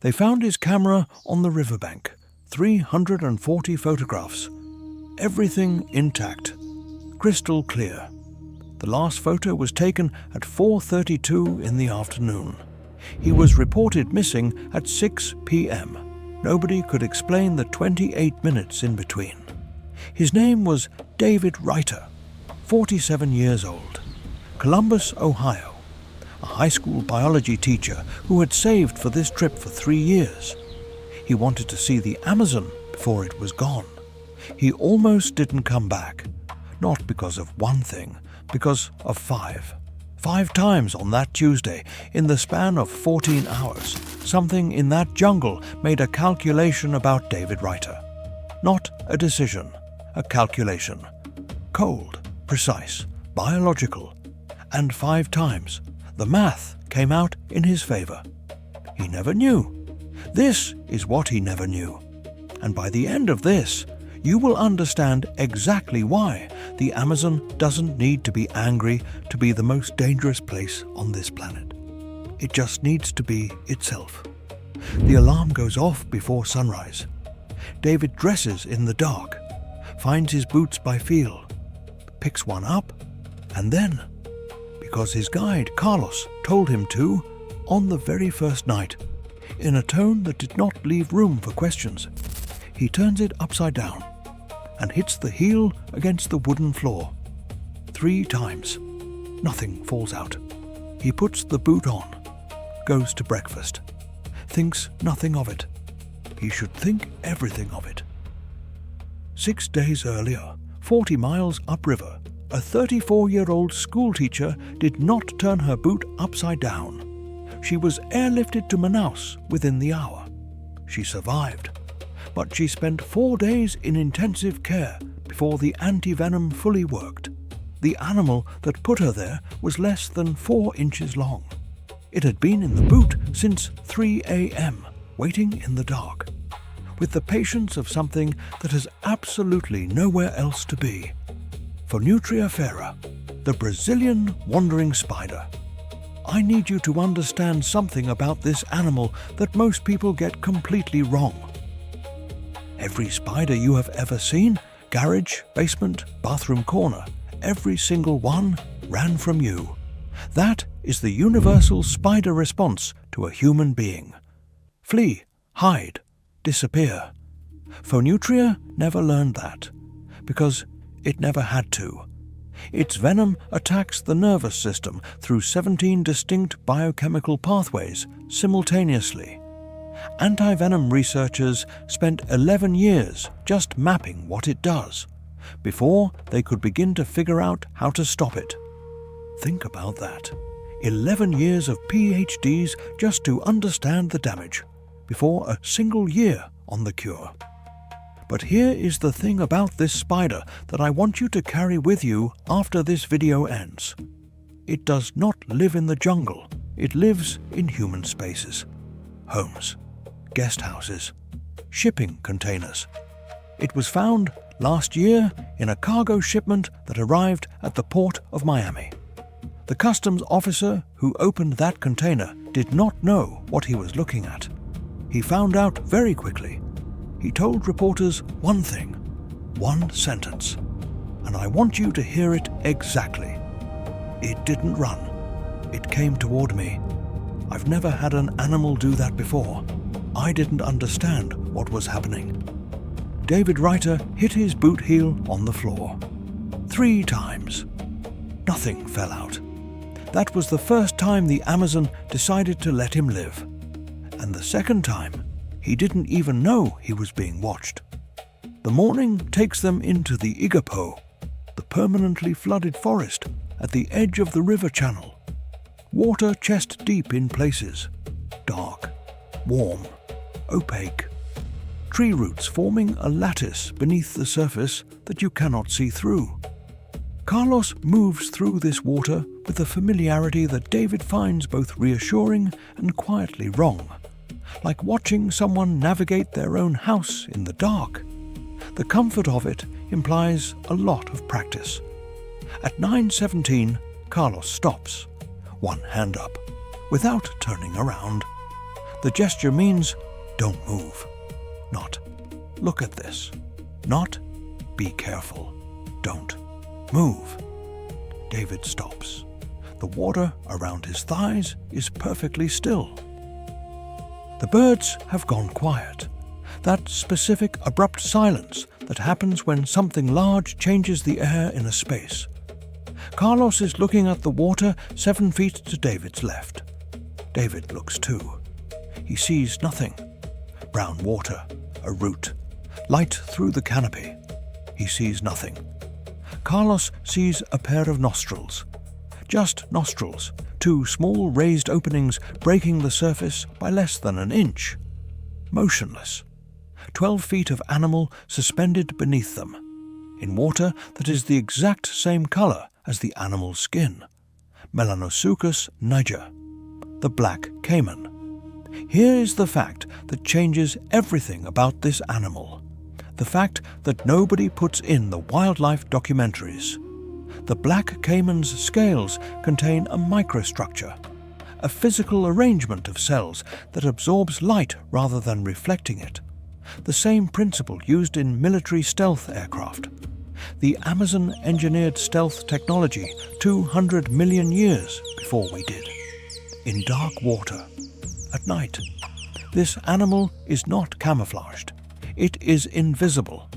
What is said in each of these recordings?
They found his camera on the riverbank, 340 photographs. Everything intact, crystal clear. The last photo was taken at 4:32 in the afternoon. He was reported missing at 6 p.m. Nobody could explain the 28 minutes in between. His name was David Reiter, 47 years old, Columbus, Ohio, a high school biology teacher who had saved for this trip for 3 years. He wanted to see the Amazon before it was gone. He almost didn't come back, not because of one thing, because of 5. 5 times on that Tuesday, in the span of 14 hours, something in that jungle made a calculation about David Reiter. Not a decision, a calculation. Cold, precise, biological. And 5 times, the math came out in his favor. He never knew. This is what he never knew. And by the end of this, you will understand exactly why the Amazon doesn't need to be angry to be the most dangerous place on this planet. It just needs to be itself. The alarm goes off before sunrise. David dresses in the dark, finds his boots by feel, picks one up, and then, because his guide Carlos told him to, on the very first night, in a tone that did not leave room for questions, he turns it upside down and hits the heel against the wooden floor. 3 times. Nothing falls out. He puts the boot on, goes to breakfast, thinks nothing of it. He should think everything of it. 6 days earlier, 40 miles upriver, a 34-year-old schoolteacher did not turn her boot upside down. She was airlifted to Manaus within the hour. She survived, but she spent 4 days in intensive care before the anti-venom fully worked. The animal that put her there was less than 4 inches long. It had been in the boot since 3 a.m., waiting in the dark, with the patience of something that has absolutely nowhere else to be. Phoneutria fera, the Brazilian wandering spider. I need you to understand something about this animal that most people get completely wrong. Every spider you have ever seen, garage, basement, bathroom corner, every single one ran from you. That is the universal spider response to a human being. Flee, hide, disappear. Phoneutria never learned that, because it never had to. Its venom attacks the nervous system through 17 distinct biochemical pathways simultaneously. Anti-venom researchers spent 11 years just mapping what it does, before they could begin to figure out how to stop it. Think about that. 11 years of PhDs just to understand the damage, before a single year on the cure. But here is the thing about this spider that I want you to carry with you after this video ends. It does not live in the jungle. It lives in human spaces, homes, guest houses, shipping containers. It was found last year in a cargo shipment that arrived at the port of Miami. The customs officer who opened that container did not know what he was looking at. He found out very quickly. He told reporters one thing, one sentence, and I want you to hear it exactly. It didn't run. It came toward me. I've never had an animal do that before. I didn't understand what was happening. David Reiter hit his boot heel on the floor. 3 times. Nothing fell out. That was the first time the Amazon decided to let him live. And the second time, he didn't even know he was being watched. The morning takes them into the Igapo, the permanently flooded forest at the edge of the river channel. Water chest deep in places. Dark, warm, opaque. Tree roots forming a lattice beneath the surface that you cannot see through. Carlos moves through this water with a familiarity that David finds both reassuring and quietly wrong, like watching someone navigate their own house in the dark. The comfort of it implies a lot of practice. At 9:17, Carlos stops, one hand up, without turning around. The gesture means, don't move. Not, look at this. Not, be careful. Don't move. David stops. The water around his thighs is perfectly still. The birds have gone quiet. That specific abrupt silence that happens when something large changes the air in a space. Carlos is looking at the water 7 feet to David's left. David looks too. He sees nothing. Brown water, a root, light through the canopy. He sees nothing. Carlos sees a pair of nostrils. Just nostrils, 2 small raised openings breaking the surface by less than an inch. Motionless. 12 feet of animal suspended beneath them, in water that is the exact same color as the animal's skin. Melanosuchus niger, the black caiman. Here is the fact that changes everything about this animal. The fact that nobody puts in the wildlife documentaries. The black caiman's scales contain a microstructure, a physical arrangement of cells that absorbs light rather than reflecting it. The same principle used in military stealth aircraft. The Amazon engineered stealth technology 200 million years before we did. In dark water, at night. This animal is not camouflaged. It is invisible.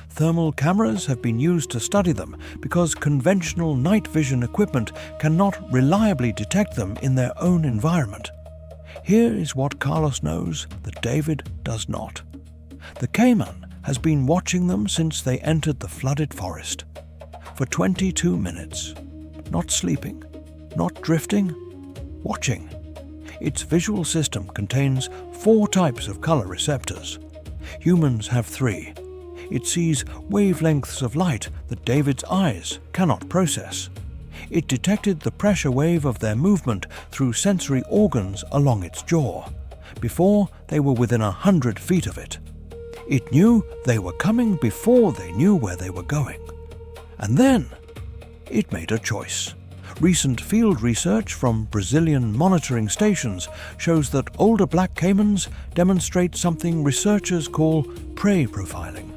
Thermal cameras have been used to study them because conventional night vision equipment cannot reliably detect them in their own environment. Here is what Carlos knows that David does not. The caiman has been watching them since they entered the flooded forest. For 22 minutes. Not sleeping, not drifting, watching. Its visual system contains 4 types of color receptors. Humans have 3. It sees wavelengths of light that David's eyes cannot process. It detected the pressure wave of their movement through sensory organs along its jaw, before they were within 100 feet of it. It knew they were coming before they knew where they were going. And then, it made a choice. Recent field research from Brazilian monitoring stations shows that older black caimans demonstrate something researchers call prey profiling.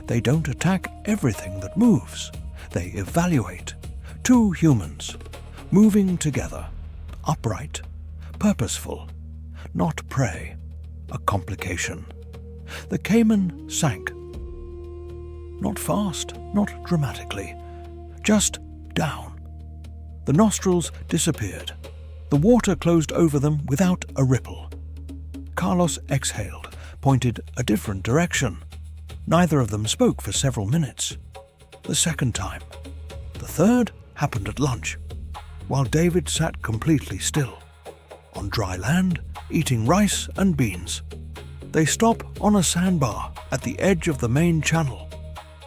They don't attack everything that moves. They evaluate. 2 humans, moving together, upright, purposeful, not prey, a complication. The caiman sank. Not fast, not dramatically, just down. The nostrils disappeared. The water closed over them without a ripple. Carlos exhaled, pointed a different direction. Neither of them spoke for several minutes. The second time. The third happened at lunch, while David sat completely still, on dry land, eating rice and beans. They stop on a sandbar at the edge of the main channel.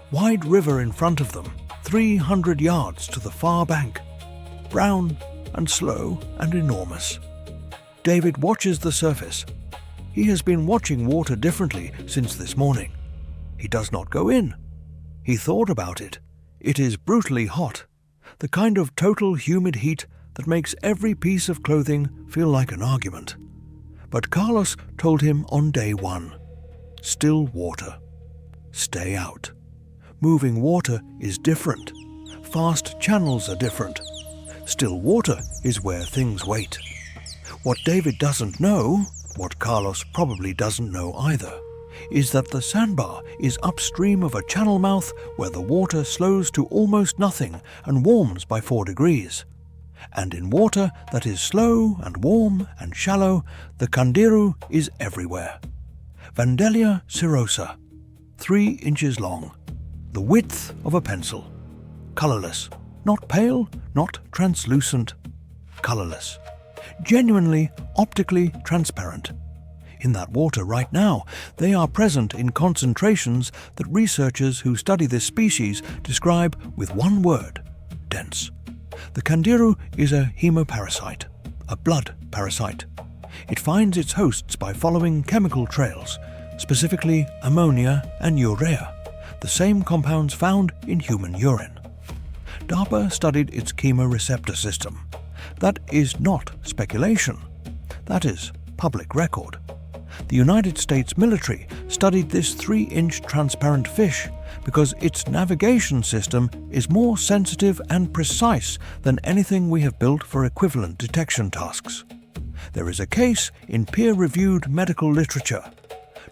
Wide river in front of them, 300 yards to the far bank. Brown and slow and enormous. David watches the surface. He has been watching water differently since this morning. He does not go in. He thought about it. It is brutally hot, the kind of total humid heat that makes every piece of clothing feel like an argument. But Carlos told him on day 1, still water. Stay out. Moving water is different. Fast channels are different. Still water is where things wait. What David doesn't know, what Carlos probably doesn't know either, is that the sandbar is upstream of a channel mouth where the water slows to almost nothing and warms by 4 degrees. And in water that is slow and warm and shallow, the Candiru is everywhere. Vandellia cirrhosa, 3 inches long, the width of a pencil, colorless, not pale, not translucent, colorless, genuinely optically transparent. In that water right now, they are present in concentrations that researchers who study this species describe with one word: dense. The Candiru is a hemoparasite, a blood parasite. It finds its hosts by following chemical trails, specifically ammonia and urea, the same compounds found in human urine. DARPA studied its chemoreceptor system. That is not speculation. That is public record. The United States military studied this 3-inch transparent fish because its navigation system is more sensitive and precise than anything we have built for equivalent detection tasks. There is a case in peer-reviewed medical literature,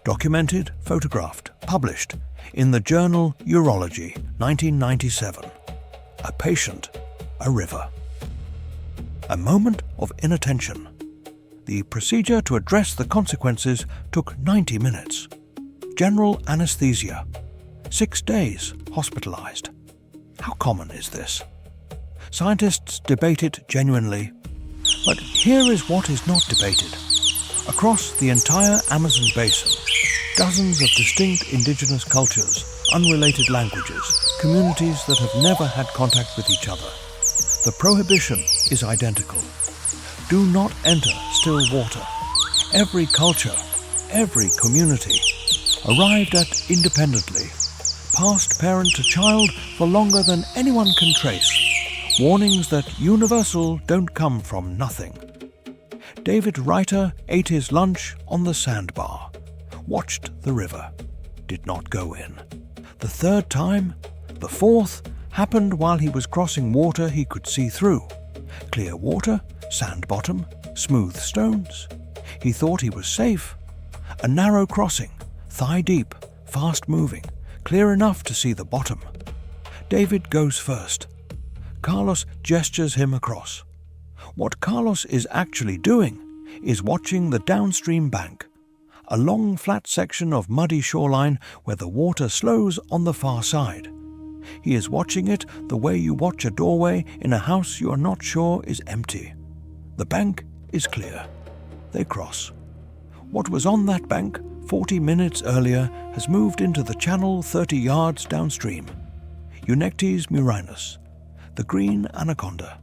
documented, photographed, published in the journal Urology, 1997. A patient, a river. A moment of inattention. The procedure to address the consequences took 90 minutes. General anesthesia. 6 days hospitalized. How common is this? Scientists debate it genuinely, but here is what is not debated. Across the entire Amazon basin, dozens of distinct indigenous cultures, unrelated languages, communities that have never had contact with each other. The prohibition is identical. Do not enter still water. Every culture, every community, arrived at independently, passed parent to child for longer than anyone can trace. Warnings that universal don't come from nothing. David Reiter ate his lunch on the sandbar, watched the river, did not go in. The third time, the fourth, happened while he was crossing water he could see through. Clear water, sand bottom, smooth stones. He thought he was safe. A narrow crossing, thigh deep, fast moving, clear enough to see the bottom. David goes first. Carlos gestures him across. What Carlos is actually doing is watching the downstream bank, a long flat section of muddy shoreline where the water slows on the far side. He is watching it the way you watch a doorway in a house you are not sure is empty. The bank is clear. They cross. What was on that bank 40 minutes earlier has moved into the channel 30 yards downstream. Eunectes murinus, the green anaconda.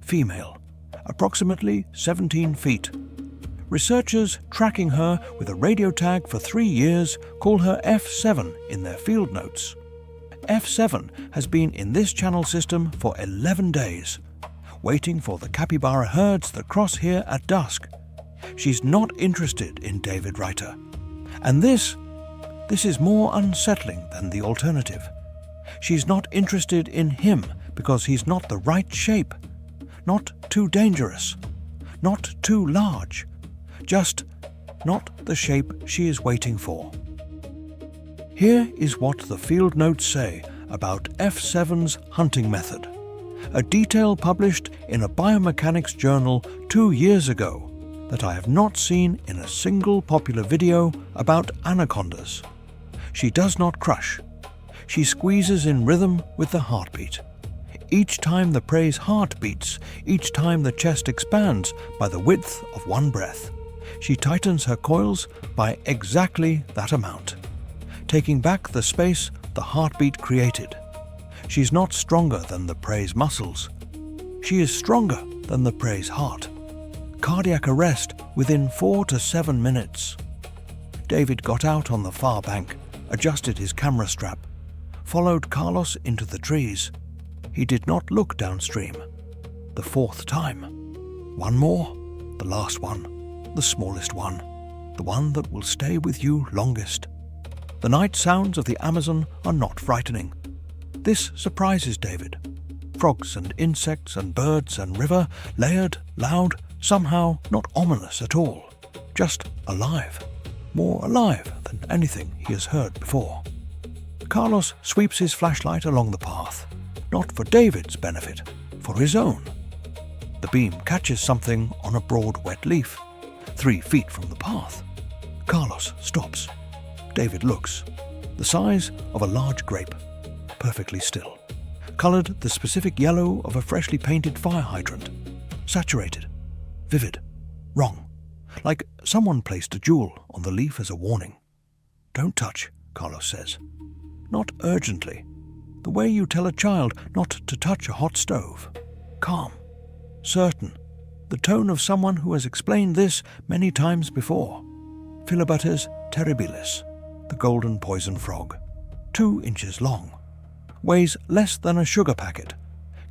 Female, approximately 17 feet. Researchers tracking her with a radio tag for 3 years call her F7 in their field notes. F7 has been in this channel system for 11 days, waiting for the capybara herds that cross here at dusk. She's not interested in David Reiter. And this is more unsettling than the alternative. She's not interested in him because he's not the right shape, not too dangerous, not too large, just not the shape she is waiting for. Here is what the field notes say about F7's hunting method, a detail published in a biomechanics journal 2 years ago that I have not seen in a single popular video about anacondas. She does not crush. She squeezes in rhythm with the heartbeat. Each time the prey's heart beats, each time the chest expands by the width of one breath, she tightens her coils by exactly that amount, taking back the space the heartbeat created. She's not stronger than the prey's muscles. She is stronger than the prey's heart. Cardiac arrest within 4 to 7 minutes. David got out on the far bank, adjusted his camera strap, followed Carlos into the trees. He did not look downstream. The fourth time. One more, the last one, the smallest one, the one that will stay with you longest. The night sounds of the Amazon are not frightening. This surprises David. Frogs and insects and birds and river, layered, loud, somehow not ominous at all. Just alive. More alive than anything he has heard before. Carlos sweeps his flashlight along the path, not for David's benefit, for his own. The beam catches something on a broad wet leaf, 3 feet from the path. Carlos stops. David looks. The size of a large grape, perfectly still. Colored the specific yellow of a freshly painted fire hydrant. Saturated. Vivid. Wrong. Like someone placed a jewel on the leaf as a warning. Don't touch, Carlos says. Not urgently. The way you tell a child not to touch a hot stove. Calm. Certain. The tone of someone who has explained this many times before. Philobates terribilis, the golden poison frog. 2 inches long. Weighs less than a sugar packet,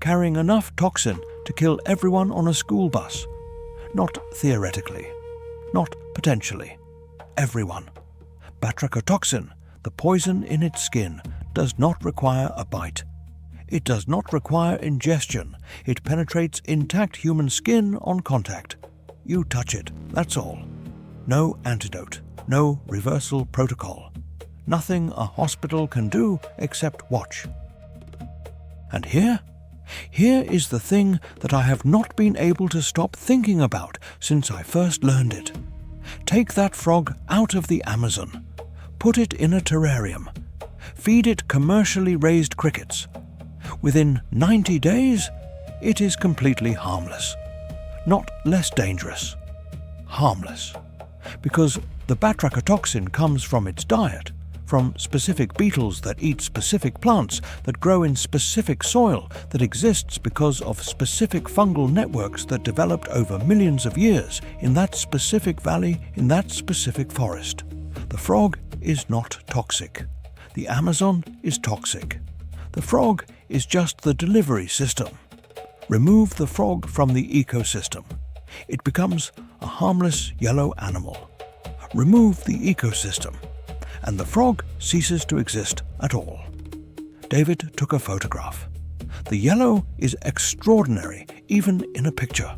carrying enough toxin to kill everyone on a school bus. Not theoretically. not potentially. Everyone. Batrachotoxin, the poison in its skin, does not require a bite. It does not require ingestion. It penetrates intact human skin on contact. You touch it, that's all. No antidote, no reversal protocol. Nothing a hospital can do except watch. And here is the thing that I have not been able to stop thinking about since I first learned it. Take that frog out of the Amazon. Put it in a terrarium. Feed it commercially raised crickets. Within 90 days, it is completely harmless. Not less dangerous. Harmless. Because the batrachotoxin comes from its diet, from specific beetles that eat specific plants, that grow in specific soil, that exists because of specific fungal networks that developed over millions of years in that specific valley, in that specific forest. The frog is not toxic. The Amazon is toxic. The frog is just the delivery system. Remove the frog from the ecosystem. It becomes a harmless yellow animal. Remove the ecosystem, and the frog ceases to exist at all. David took a photograph. The yellow is extraordinary, even in a picture.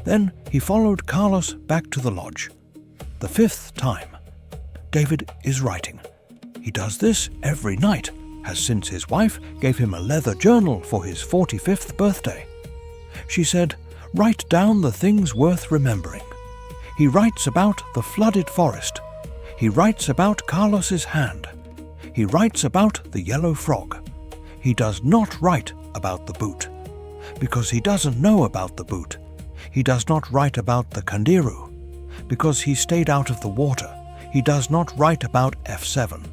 Then he followed Carlos back to the lodge. The 5th time. David is writing. He does this every night, has since his wife gave him a leather journal for his 45th birthday. She said, "Write down the things worth remembering." He writes about the flooded forest. He writes about Carlos's hand. He writes about the yellow frog. He does not write about the boot, because he doesn't know about the boot. He does not write about the Candiru, because he stayed out of the water. He does not write about F7,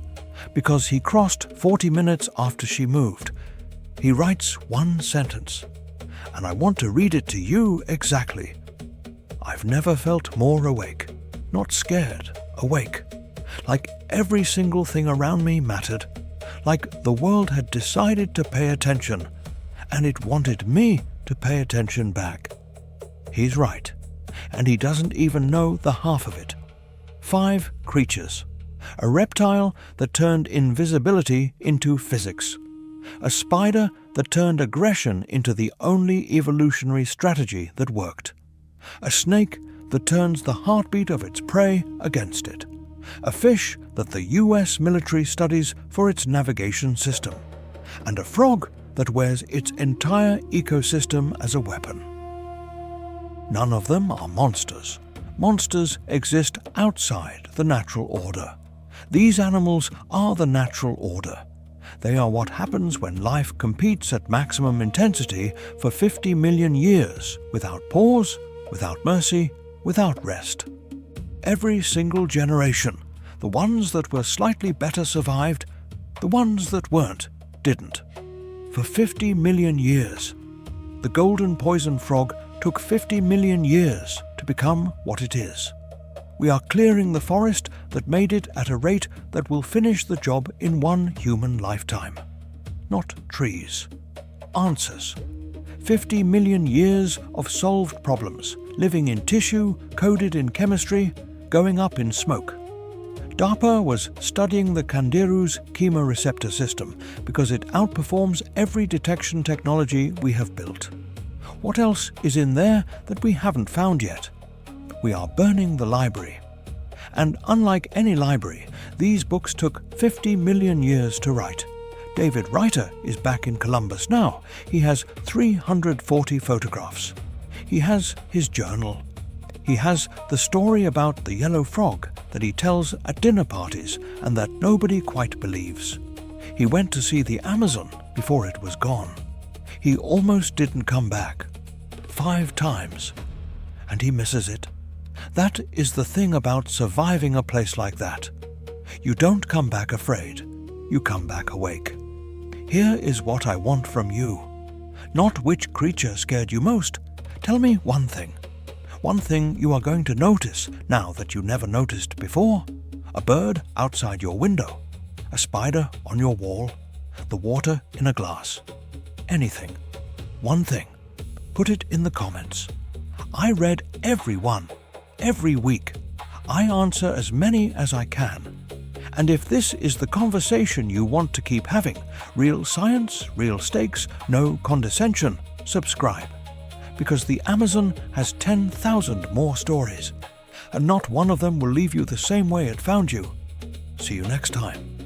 because he crossed 40 minutes after she moved. He writes one sentence, and I want to read it to you exactly. I've never felt more awake, not scared, awake. Like every single thing around me mattered, like the world had decided to pay attention, and it wanted me to pay attention back. He's right, and he doesn't even know the half of it. 5 creatures. A reptile that turned invisibility into physics. A spider that turned aggression into the only evolutionary strategy that worked. A snake that turns the heartbeat of its prey against it. A fish that the US military studies for its navigation system. And a frog that wears its entire ecosystem as a weapon. None of them are monsters. Monsters exist outside the natural order. These animals are the natural order. They are what happens when life competes at maximum intensity for 50 million years, without pause, without mercy, without rest. Every single generation, the ones that were slightly better survived, the ones that weren't, didn't. For 50 million years. The golden poison frog took 50 million years to become what it is. We are clearing the forest that made it at a rate that will finish the job in one human lifetime. Not trees. Answers. 50 million years of solved problems, living in tissue, coded in chemistry, going up in smoke. DARPA was studying the Candiru's chemoreceptor system because it outperforms every detection technology we have built. What else is in there that we haven't found yet? We are burning the library. And unlike any library, these books took 50 million years to write. David Reiter is back in Columbus now. He has 340 photographs. He has his journal. He has the story about the yellow frog that he tells at dinner parties and that nobody quite believes. He went to see the Amazon before it was gone. He almost didn't come back. 5 times. And he misses it. That is the thing about surviving a place like that. You don't come back afraid. You come back awake. Here is what I want from you. Not which creature scared you most. Tell me one thing. One thing you are going to notice now that you never noticed before. A bird outside your window. A spider on your wall. The water in a glass. Anything. One thing. Put it in the comments. I read every one. every week. I answer as many as I can. And if this is the conversation you want to keep having, real science, real stakes, no condescension, subscribe. Because the Amazon has 10,000 more stories, and not one of them will leave you the same way it found you. See you next time.